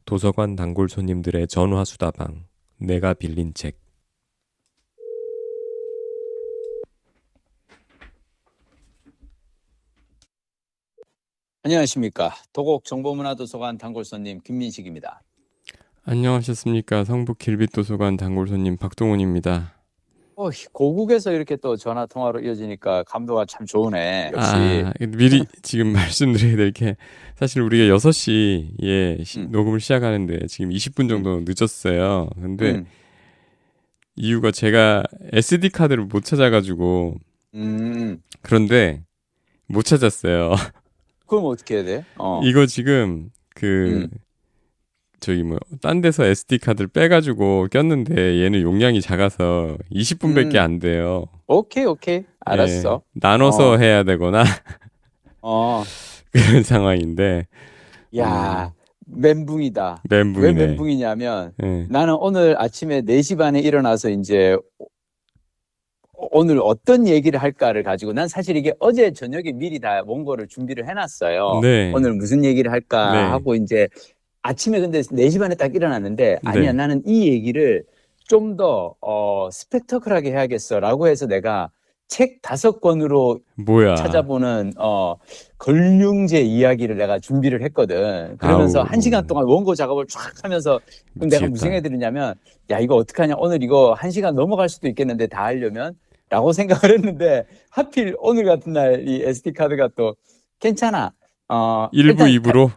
도서관 단골 손님들의 전화수다방. 내가 빌린 책. 안녕하십니까. 도곡정보문화도서관 단골 손님 김민식입니다. 안녕하셨습니까. 성북 길빛도서관 단골 손님 박동훈입니다. 고국에서 이렇게 또 전화 통화로 이어지니까 감도가 참 좋으네. 역시. 미리 지금 말씀드려야 될 게, 사실 우리가 6시에 음, 녹음을 시작하는데 지금 20분 음, 정도 늦었어요. 근데 음, 이유가 제가 SD 카드를 못 찾아가지고, 음. 그런데 못 찾았어요. 그럼 어떻게 해야 돼? 이거 지금 음, 저기 딴 데서 SD 카드를 빼가지고 꼈는데 얘는 용량이 작아서 20분밖에 음. 안 돼요. 오케이, 오케이. 예, 알았어. 나눠서 어, 해야 되거나 어. 그런 상황인데, 야, 멘붕이다. 왜 멘붕이네. 멘붕이냐면 예. 나는 오늘 아침에 4시 반에 일어나서 이제 오늘 어떤 얘기를 할까를 가지고 난 사실 이게 어제 저녁에 미리 다 원고를 준비를 해놨어요. 네, 오늘 무슨 얘기를 할까 네, 하고 이제 아침에 근데 4시 반에 딱 일어났는데 아니야 네. 나는 이 얘기를 좀 더 스펙터클하게 해야겠어라고 해서 내가 책 5권으로 뭐야. 찾아보는 걸륭제 이야기를 내가 준비를 했거든. 그러면서 아우, 1시간 동안 원고 작업을 쫙 하면서 그럼 내가 무슨 미치겠다. 생각이 드느냐면 야 이거 어떡하냐 오늘 이거 1시간 넘어갈 수도 있겠는데 다 하려면 라고 생각을 했는데 하필 오늘 같은 날 이 SD 카드가 또 괜찮아. 일부 일단 2부로?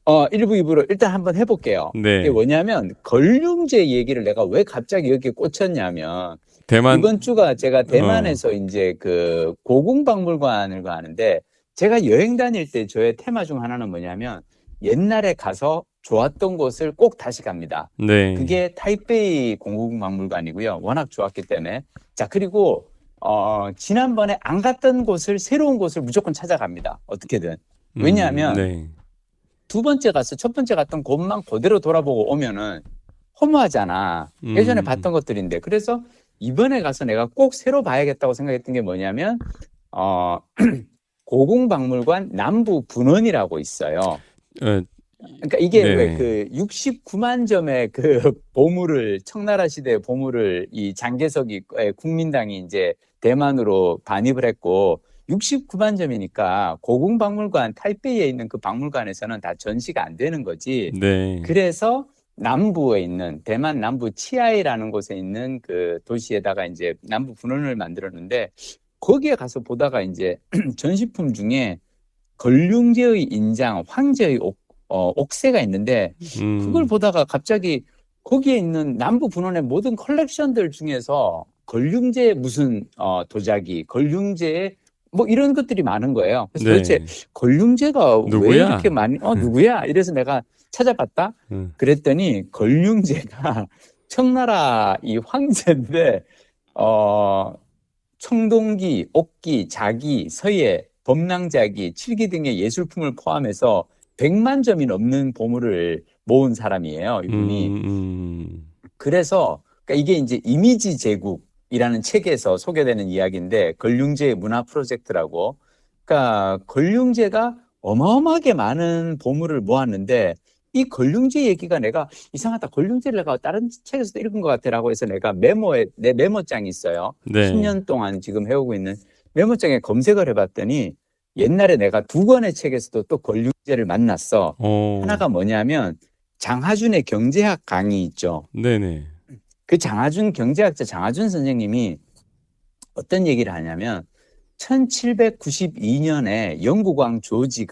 1부, 2부로 일단 한번 해볼게요. 이게 네. 뭐냐면, 걸륭제 얘기를 내가 왜 갑자기 이렇게 꽂혔냐면, 대만, 이번 주가 제가 어, 대만에서 이제 그 고궁박물관을 가는데, 제가 여행 다닐 때 저의 테마 중 하나는 뭐냐면, 옛날에 가서 좋았던 곳을 꼭 다시 갑니다. 네. 그게 타이베이 고궁박물관이고요. 워낙 좋았기 때문에. 자, 그리고, 지난번에 안 갔던 곳을, 새로운 곳을 무조건 찾아갑니다. 어떻게든. 왜냐하면, 네. 두 번째 가서 첫 번째 갔던 곳만 그대로 돌아보고 오면은 허무하잖아. 예전에 음, 봤던 것들인데. 그래서 이번에 가서 내가 꼭 새로 봐야겠다고 생각했던 게 뭐냐면, 어, 고궁박물관 남부 분원이라고 있어요. 어, 그러니까 이게 왜 네네. 그 69만 점의 그 보물을, 청나라 시대 보물을 이 장개석이 국민당이 이제 대만으로 반입을 했고, 69만 점이니까 고궁박물관 타이베이에 있는 그 박물관에서는 다 전시가 안 되는 거지. 네. 그래서 남부에 있는 대만 남부 치아이라는 곳에 있는 그 도시에다가 이제 남부 분원을 만들었는데 거기에 가서 보다가 이제 전시품 중에 걸륭제의 인장, 황제의 옥새가 있는데 그걸 음, 보다가 갑자기 거기에 있는 남부 분원의 모든 컬렉션들 중에서 걸륭제의 무슨 도자기, 걸륭제의 뭐 이런 것들이 많은 거예요. 그래서 도대체 네. 걸륭제가 왜 이렇게 누구야? 많이 누구야? 이래서 내가 찾아봤다. 음, 그랬더니 걸륭제가 청나라 이 황제인데 어 청동기, 옥기, 자기, 서예, 범랑자기, 칠기 등의 예술품을 포함해서 100만 점이 넘는 보물을 모은 사람이에요, 이분이. 그래서 그러니까 이게 이제 이미지 제국이라는 책에서 소개되는 이야기인데 걸륭제 문화 프로젝트라고. 그러니까 걸륭제가 어마어마하게 많은 보물을 모았는데 이 걸륭제 얘기가 내가 이상하다. 걸륭제를 내가 다른 책에서도 읽은 것 같아라고 해서 내가 내 메모장이 있어요. 네. 10년 동안 지금 해오고 있는 메모장에 검색을 해봤더니 옛날에 내가 2권의 책에서도 또 걸륭제를 만났어. 어, 하나가 뭐냐면 장하준의 경제학 강의 있죠. 네네. 그 장하준 경제학자 장하준 선생님이 어떤 얘기를 하냐면 1792년에 영국왕 조지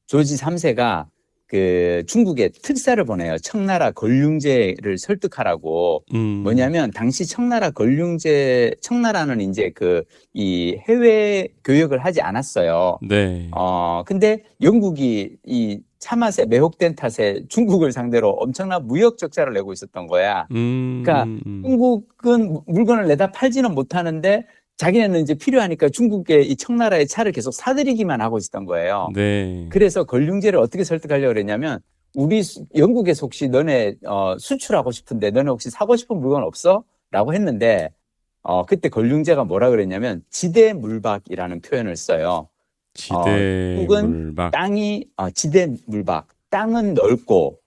3세가 그 중국에 특사를 보내요. 청나라 걸륭제를 설득하라고. 음, 뭐냐면 당시 청나라는 이제 그 이 해외 교역을 하지 않았어요. 네. 근데 영국이 이 차맛에 매혹된 탓에 중국을 상대로 엄청난 무역 적자를 내고 있었던 거야. 그러니까 중국은 물건을 내다 팔지는 못하는데 자기네는 이제 필요하니까 중국의 이 청나라의 차를 계속 사들이기만 하고 있었던 거예요. 네. 그래서 걸륭제를 어떻게 설득하려고 그랬냐면 영국에서 혹시 너네 수출하고 싶은데 너네 혹시 사고 싶은 물건 없어? 라고 했는데 그때 걸륭제가 뭐라 그랬냐면 지대물박이라는 표현을 써요. 지대 한국은 물박. 땅이 지대물박 땅은 넓고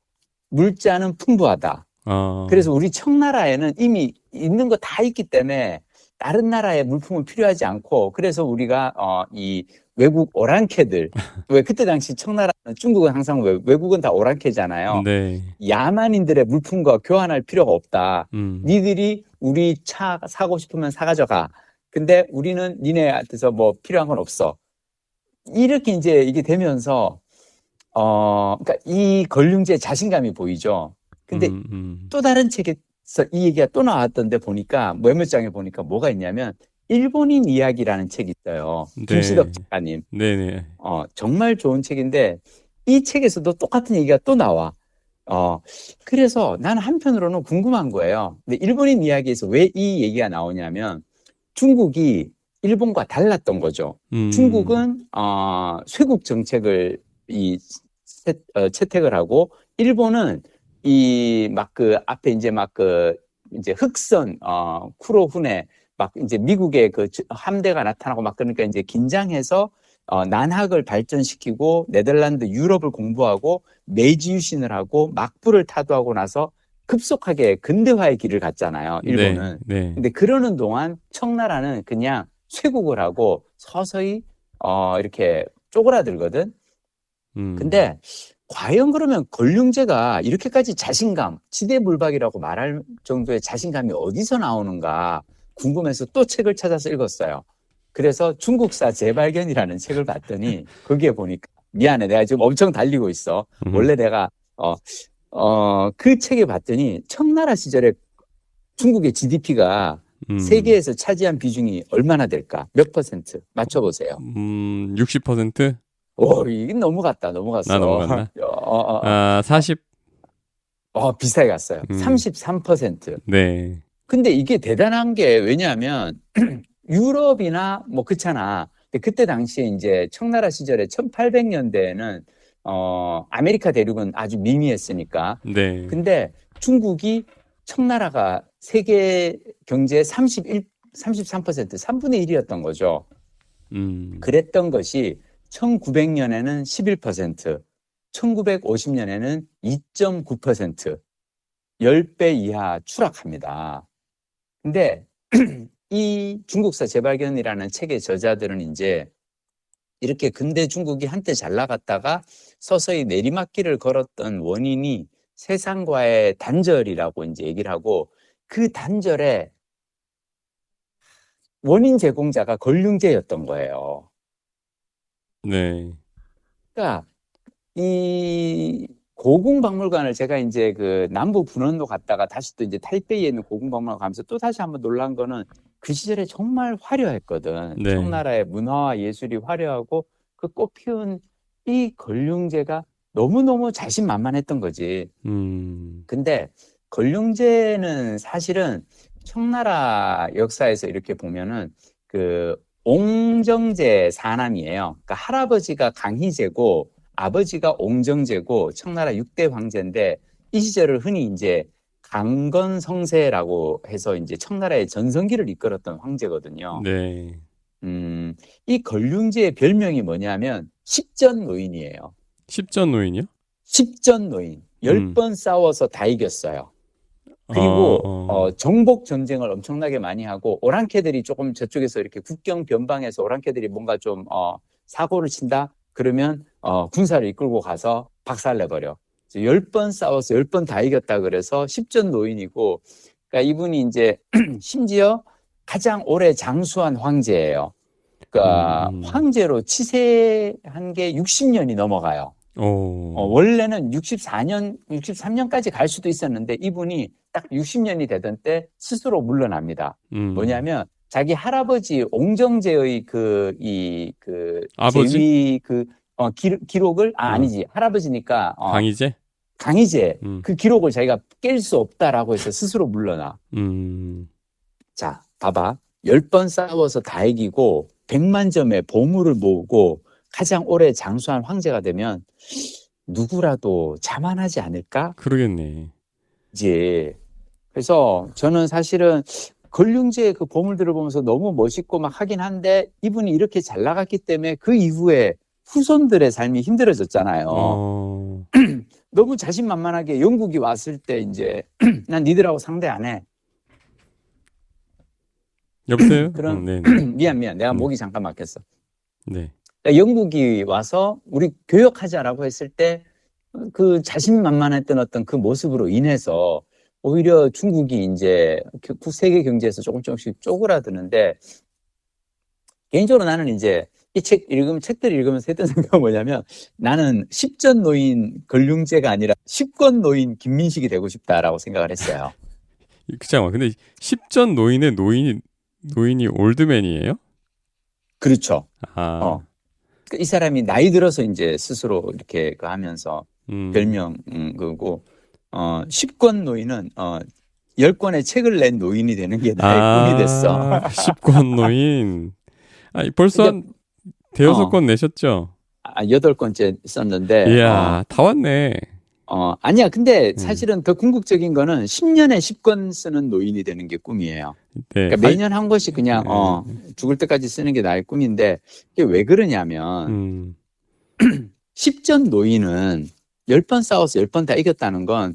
물자는 풍부하다. 아, 그래서 우리 청나라에는 이미 있는 거 다 있기 때문에 다른 나라의 물품은 필요하지 않고 그래서 우리가 이 외국 오랑캐들 왜 그때 당시 청나라는 중국은 항상 외국은 다 오랑캐잖아요. 네. 야만인들의 물품과 교환할 필요가 없다. 음, 니들이 우리 차 사고 싶으면 사가져가. 근데 우리는 니네한테서 뭐 필요한 건 없어. 이렇게 이제 이게 되면서 그러니까 이 권륭지의 자신감이 보이죠. 근데 음, 음. 또 다른 책에서 이 얘기가 또 나왔던데 보니까 몇몇 장에 보니까 뭐가 있냐면 일본인 이야기라는 책이 있어요. 김시덕 네. 작가님. 네네. 정말 좋은 책인데 이 책에서도 똑같은 얘기가 또 나와. 그래서 나는 한편으로는 궁금한 거예요. 근데 일본인 이야기에서 왜 이 얘기가 나오냐면 중국이 일본과 달랐던 거죠. 음, 중국은 쇄국 정책을 채택을 하고 일본은 이 막 그 앞에 이제 막 그 이제 흑선 쿠로훈에 막 이제 미국의 그 함대가 나타나고 막 그러니까 이제 긴장해서 난학을 발전시키고 네덜란드 유럽을 공부하고 메이지 유신을 하고 막부를 타도하고 나서 급속하게 근대화의 길을 갔잖아요. 네, 일본은. 네. 근데 그러는 동안 청나라는 그냥 쇄국을 하고 서서히 이렇게 쪼그라들거든. 음, 근데 과연 그러면 권륭제가 이렇게까지 자신감, 지대불박이라고 말할 정도의 자신감이 어디서 나오는가 궁금해서 또 책을 찾아서 읽었어요. 그래서 중국사 재발견이라는 책을 봤더니 거기에 보니까 미안해, 내가 지금 엄청 달리고 있어. 음, 원래 내가 그 책에 봤더니 청나라 시절에 중국의 GDP가 음, 세계에서 차지한 비중이 얼마나 될까? 몇 퍼센트? 맞춰보세요. 60%? 오, 이게 넘어갔다, 나 넘어갔어. 넘어갔나? 어, 아, 40? 비슷하게 갔어요. 음, 33%. 네, 근데 이게 대단한 게 왜냐하면 유럽이나 뭐 그렇잖아. 근데 그때 당시에 이제 청나라 시절에 1800년대에는 아메리카 대륙은 아주 미미했으니까. 네, 근데 중국이 청나라가 세계 경제의 33%, 3분의 1이었던 거죠. 음, 그랬던 것이 1900년에는 11%, 1950년에는 2.9%, 10배 이하 추락합니다. 근데 이 중국사 재발견이라는 책의 저자들은 이제 이렇게 근대 중국이 한때 잘 나갔다가 서서히 내리막길을 걸었던 원인이 세상과의 단절이라고 이제 얘기를 하고 그 단절의 원인 제공자가 권륭제였던 거예요. 네, 그러니까 이 고궁박물관을 제가 이제 그 남부 분원도 갔다가 다시 또 이제 탈베이에 있는 고궁박물관 가면서 또 다시 한번 놀란 거는 그 시절에 정말 화려했거든. 네, 청나라의 문화와 예술이 화려하고 그 꽃피운 이 권륭제가 너무너무 자신만만했던 거지. 음, 근데 권륭제는 사실은 청나라 역사에서 이렇게 보면은 그 옹정제 사남이에요. 그러니까 할아버지가 강희제고 아버지가 옹정제고 청나라 6대 황제인데 이 시절을 흔히 이제 강건성세라고 해서 이제 청나라의 전성기를 이끌었던 황제거든요. 네. 이 권륭제의 별명이 뭐냐면 십전노인이에요. 십전노인이요? 십전노인. 음, 10번 싸워서 다 이겼어요. 어, 그리고 어, 정복 전쟁을 엄청나게 많이 하고 오랑캐들이 조금 저쪽에서 이렇게 국경 변방에서 오랑캐들이 뭔가 좀 사고를 친다 그러면 군사를 이끌고 가서 박살내버려. 10번 싸워서 10번 다 이겼다 그래서 십전 노인이고 그러니까 이분이 이제 심지어 가장 오래 장수한 황제예요. 음, 그러니까 음, 황제로 치세한 게 60년이 넘어가요. 오, 원래는 64년, 63년까지 갈 수도 있었는데 이분이 딱 60년이 되던 때 스스로 물러납니다. 음, 뭐냐면 자기 할아버지 옹정제의 아버지? 제위 기록을, 어, 아니지. 할아버지니까, 강희제? 강희제 음, 그 기록을 자기가 깰 수 없다라고 해서 스스로 물러나. 음, 자, 봐봐. 10번 싸워서 다 이기고 100만 점의 보물을 모으고 가장 오래 장수한 황제가 되면 누구라도 자만하지 않을까? 그러겠네. 이제 그래서 저는 사실은 걸륭제의 그 보물들을 보면서 너무 멋있고 막 하긴 한데 이분이 이렇게 잘 나갔기 때문에 그 이후에 후손들의 삶이 힘들어졌잖아요. 어, 너무 자신만만하게 영국이 왔을 때 이제 난 니들하고 상대 안 해. 여보세요? 그런 네, 미안 내가 네. 목이 잠깐 막혔어. 네. 그러니까 영국이 와서 우리 교역하자라고 했을 때 그 자신만만했던 어떤 그 모습으로 인해서 오히려 중국이 이제 세계 경제에서 조금씩 쪼그라드는데, 개인적으로 나는 이제 이 책들 읽으면서 했던 생각은 뭐냐면, 나는 십전 노인 걸륭제가 아니라 십권 노인 김민식이 되고 싶다라고 생각을 했어요. 잠깐만. 근데 10전 노인의 노인이 올드맨이에요? 그렇죠. 아, 이 사람이 나이 들어서 이제 스스로 이렇게 그 하면서 별명, 그거, 10권 노인은, 10권의 책을 낸 노인이 되는 게 나의 꿈이 됐어. 10권 노인. 아, 벌써 근데, 한 대여섯 권 내셨죠? 8권째 썼는데, 이야, 다 왔네. 아니야. 근데 사실은 더 궁극적인 거는 10년에 10권 쓰는 노인이 되는 게 꿈이에요. 네. 그러니까 매년 한 권씩 그냥, 죽을 때까지 쓰는 게 나의 꿈인데, 이게 왜 그러냐면, 10전 노인은 10번 싸워서 10번 다 이겼다는 건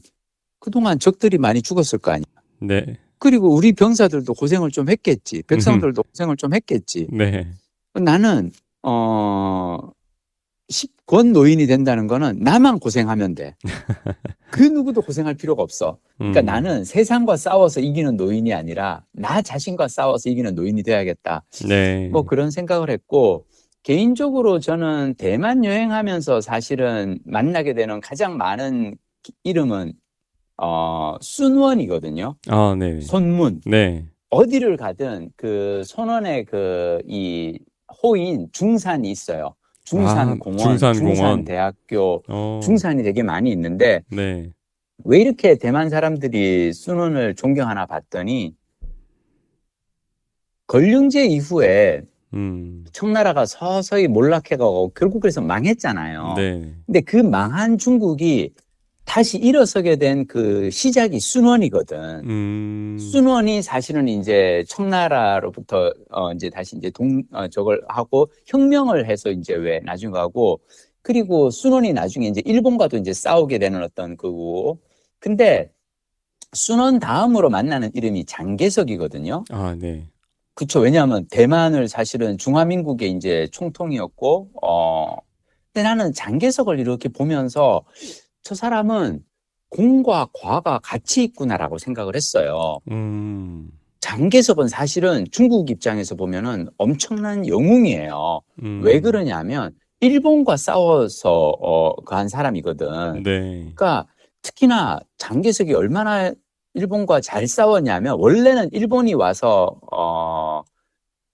그동안 적들이 많이 죽었을 거 아니야. 네. 그리고 우리 병사들도 고생을 좀 했겠지. 백성들도 고생을 좀 했겠지. 네. 나는 10권 노인이 된다는 거는 나만 고생하면 돼. 그 누구도 고생할 필요가 없어. 그러니까 나는 세상과 싸워서 이기는 노인이 아니라 나 자신과 싸워서 이기는 노인이 돼야겠다. 네. 뭐 그런 생각을 했고, 개인적으로 저는 대만 여행하면서 사실은 만나게 되는 가장 많은 이름은 순원이거든요. 아, 네. 손문. 네. 어디를 가든 그 손원에 그 이 호인 중산이 있어요. 중산공원, 중산공원. 중산대학교, 중산이 되게 많이 있는데, 네. 왜 이렇게 대만 사람들이 순원을 존경하나 봤더니, 걸륭제 이후에 청나라가 서서히 몰락해가고 결국 그래서 망했잖아요. 네. 근데 그 망한 중국이 다시 일어서게 된 그 시작이 순원이거든. 순원이 사실은 이제 청나라로부터 이제 다시 이제 저걸 하고 혁명을 해서 이제 왜 나중에 가고, 그리고 순원이 나중에 이제 일본과도 이제 싸우게 되는 어떤 그거. 근데 순원 다음으로 만나는 이름이 장개석이거든요. 아, 네. 그쵸. 왜냐하면 대만을 사실은 중화민국의 이제 총통이었고, 근데 나는 장개석을 이렇게 보면서 저 사람은 공과 과가 같이 있구나라고 생각을 했어요. 장개석은 사실은 중국 입장에서 보면은 엄청난 영웅이에요. 왜 그러냐면 일본과 싸워서 그 한 사람이거든. 네. 그러니까 특히나 장개석이 얼마나 일본과 잘 싸웠냐면, 원래는 일본이 와서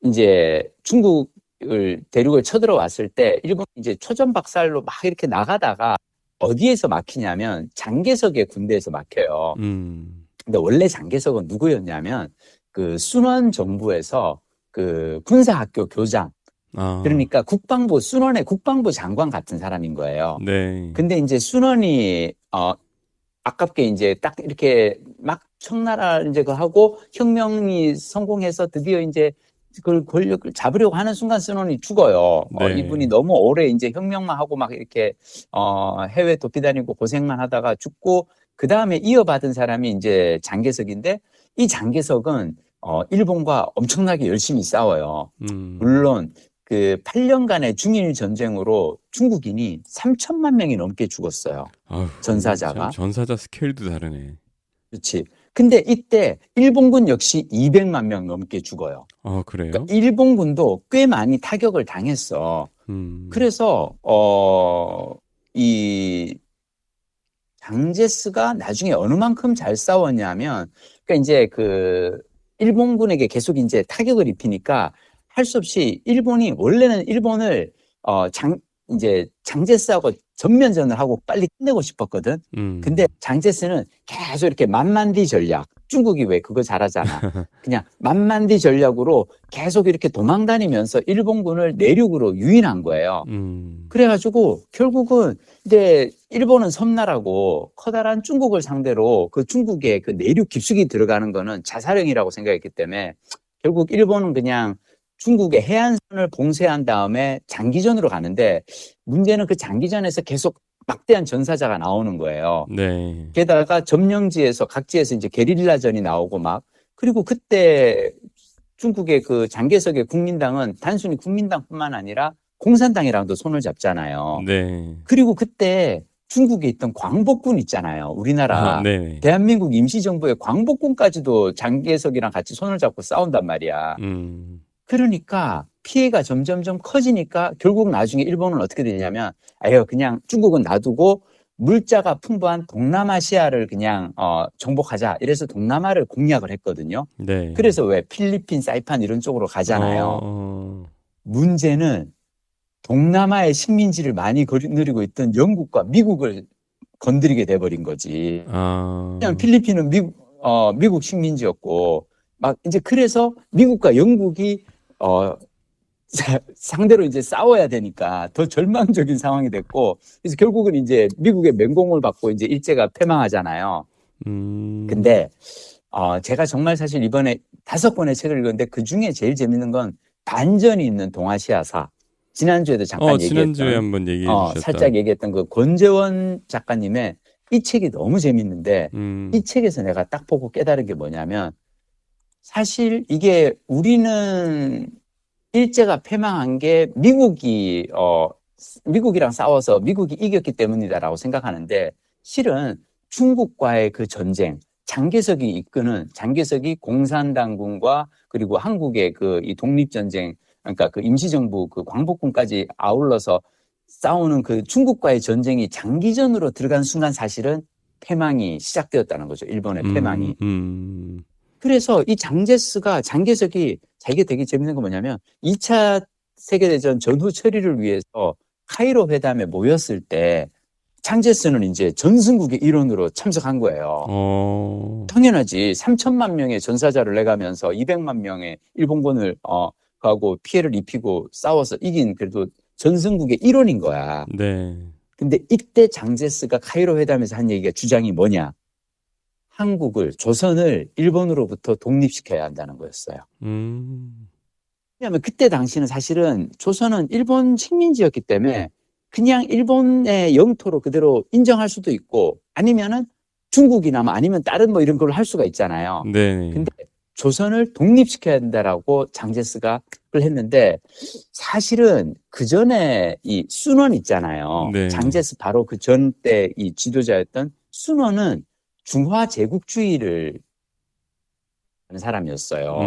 이제 중국을 대륙을 쳐들어왔을 때 일본이 이제 초전박살로 막 이렇게 나가다가 어디에서 막히냐면 장개석의 군대에서 막혀요. 근데 원래 장개석은 누구였냐면 그 순원 정부에서 그 군사학교 교장, 그러니까 순원의 국방부 장관 같은 사람인 거예요. 네. 근데 이제 순원이 아깝게 이제 딱 이렇게 막 청나라 이제 그 하고 혁명이 성공해서 드디어 이제 그걸 권력을 잡으려고 하는 순간 순원이 죽어요. 네. 이분이 너무 오래 이제 혁명만 하고 막 이렇게 해외 도피 다니고 고생만 하다가 죽고, 그 다음에 이어받은 사람이 이제 장개석인데, 이 장개석은 일본과 엄청나게 열심히 싸워요. 물론 그 8년간의 중일 전쟁으로 중국인이 3천만 명이 넘게 죽었어요. 아유, 전사자가. 전사자 스케일도 다르네. 그렇지. 근데 이때 일본군 역시 200만 명 넘게 죽어요. 아, 그래요? 그러니까 일본군도 꽤 많이 타격을 당했어. 그래서 이 장제스가 나중에 어느 만큼 잘 싸웠냐면, 그러니까 이제 그 일본군에게 계속 이제 타격을 입히니까 할 수 없이 일본이, 원래는 일본을 이제 장제스하고 전면전을 하고 빨리 끝내고 싶었거든. 근데 장제스는 계속 이렇게 만만디 전략, 중국이 왜 그거 잘하잖아. 그냥 만만디 전략으로 계속 이렇게 도망다니면서 일본군을 내륙으로 유인한 거예요. 그래가지고 결국은 이제 일본은 섬나라고 커다란 중국을 상대로 그 중국의 그 내륙 깊숙이 들어가는 거는 자살행위라고 생각했기 때문에 결국 일본은 그냥 중국의 해안선을 봉쇄한 다음에 장기전으로 가는데, 문제는 그 장기전에서 계속 막대한 전사자가 나오는 거예요. 네. 게다가 점령지에서 각지에서 이제 게릴라전이 나오고 막 그리고 그때 중국의 그 장개석의 국민당은 단순히 국민당뿐만 아니라 공산당이랑도 손을 잡잖아요. 네. 그리고 그때 중국에 있던 광복군 있잖아요. 아, 우리나라 네네. 대한민국 임시정부의 광복군까지도 장개석이랑 같이 손을 잡고 싸운단 말이야. 그러니까 피해가 점점점 커지니까 결국 나중에 일본은 어떻게 되냐면 아유 그냥 중국은 놔두고 물자가 풍부한 동남아시아를 그냥 정복하자. 이래서 동남아를 공략을 했거든요. 네. 그래서 왜 필리핀, 사이판 이런 쪽으로 가잖아요. 문제는 동남아의 식민지를 많이 누리고 있던 영국과 미국을 건드리게 돼버린 거지. 그냥 필리핀은 미국 식민지였고 막 이제 그래서 미국과 영국이 상대로 이제 싸워야 되니까 더 절망적인 상황이 됐고 그래서 결국은 이제 미국의 맹공을 받고 이제 일제가 패망하잖아요. 근데 제가 정말 사실 이번에 5권의 책을 읽었는데 그 중에 제일 재밌는 건 반전이 있는 동아시아사. 지난주에도 잠깐 지난주에 얘기했던 한번 얘기해 주셨던 살짝 얘기했던 그 권재원 작가님의 이 책이 너무 재밌는데 이 책에서 내가 딱 보고 깨달은 게 뭐냐면 사실 이게 우리는 일제가 패망한 게 미국이랑 싸워서 미국이 이겼기 때문이다라고 생각하는데 실은 중국과의 그 전쟁, 장개석이 공산당군과 그리고 한국의 그 이 독립전쟁, 그러니까 그 임시정부 그 광복군까지 아울러서 싸우는 그 중국과의 전쟁이 장기전으로 들어간 순간 사실은 패망이 시작되었다는 거죠. 일본의 패망이. 그래서 이 장개석이 자기가 되게 재밌는 건 뭐냐면 2차 세계대전 전후 처리를 위해서 카이로 회담에 모였을 때 장제스는 이제 전승국의 일원으로 참석한 거예요. 당연하지. 3천만 명의 전사자를 내가면서 200만 명의 일본군을 가고 피해를 입히고 싸워서 이긴 그래도 전승국의 일원인 거야. 네. 근데 이때 장제스가 카이로 회담에서 한 얘기가 주장이 뭐냐? 조선을 일본으로부터 독립시켜야 한다는 거였어요. 왜냐하면 그때 당시는 사실은 조선은 일본 식민지였기 때문에 그냥 일본의 영토로 그대로 인정할 수도 있고 아니면은 중국이나 아니면 다른 뭐 이런 걸 할 수가 있잖아요. 네. 근데 조선을 독립시켜야 된다라고 장제스가 그걸 했는데 사실은 그 전에 이 순원 있잖아요. 네. 장제스 바로 그 전 때 이 지도자였던 순원은 중화 제국주의를 하는 사람이었어요.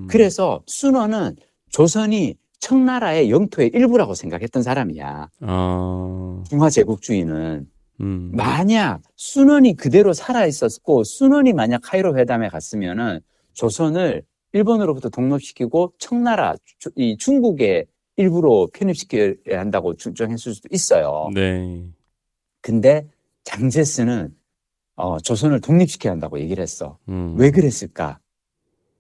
그래서 순원은 조선이 청나라의 영토의 일부라고 생각했던 사람이야. 중화 제국주의는. 만약 순원이 그대로 살아있었고 순원이 만약 카이로 회담에 갔으면은 조선을 일본으로부터 독립시키고 청나라, 이 중국의 일부로 편입시켜야 한다고 주장했을 수도 있어요. 네. 근데 장제스는 조선을 독립시켜야 한다고 얘기를 했어. 왜 그랬을까?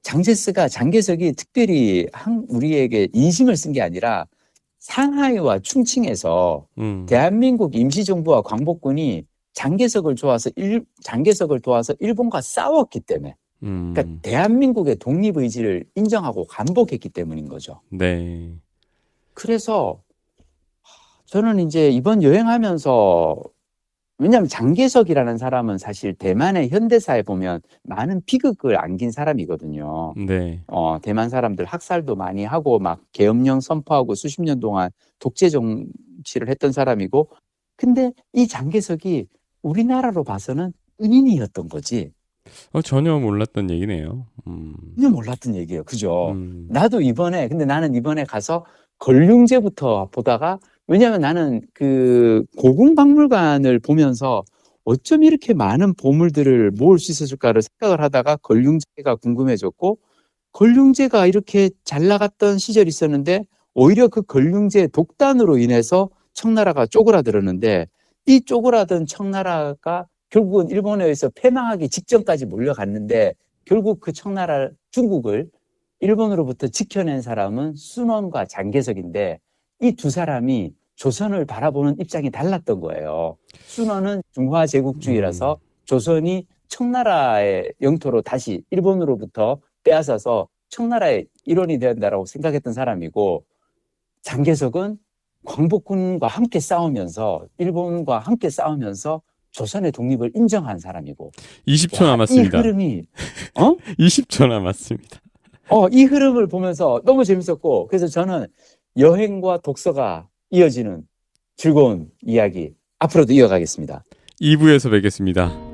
장개석이 특별히 우리에게 인심을 쓴 게 아니라 상하이와 충칭에서 대한민국 임시정부와 광복군이 장개석을 도와서 일본과 싸웠기 때문에 그러니까 대한민국의 독립의지를 인정하고 간복했기 때문인 거죠. 네. 그래서 저는 이제 이번 여행하면서 왜냐하면 장개석이라는 사람은 사실 대만의 현대사에 보면 많은 비극을 안긴 사람이거든요. 네. 대만 사람들 학살도 많이 하고 막 계엄령 선포하고 수십 년 동안 독재 정치를 했던 사람이고 근데 이 장개석이 우리나라로 봐서는 은인이었던 거지. 전혀 몰랐던 얘기네요. 전혀 몰랐던 얘기예요. 그죠? 근데 나는 이번에 가서 걸륭제부터 보다가 왜냐하면 나는 그 고궁박물관을 보면서 어쩜 이렇게 많은 보물들을 모을 수 있었을까를 생각을 하다가 걸륭제가 궁금해졌고 걸륭제가 이렇게 잘 나갔던 시절이 있었는데 오히려 그 걸륭제 독단으로 인해서 청나라가 쪼그라들었는데 이 쪼그라든 청나라가 결국은 일본에 의해서 패망하기 직전까지 몰려갔는데 결국 그 중국을 일본으로부터 지켜낸 사람은 순원과 장개석인데 이 두 사람이 조선을 바라보는 입장이 달랐던 거예요. 순원은 중화 제국주의라서 조선이 청나라의 영토로 다시 일본으로부터 빼앗아서 청나라의 일원이 된다라고 생각했던 사람이고 장개석은 광복군과 함께 싸우면서 일본과 함께 싸우면서 조선의 독립을 인정한 사람이고 20초 와, 이 남았습니다. 흐름이 어? 20초 남았습니다. 이 흐름을 보면서 너무 재밌었고 그래서 저는 여행과 독서가 이어지는 즐거운 이야기 앞으로도 이어가겠습니다. 2부에서 뵙겠습니다.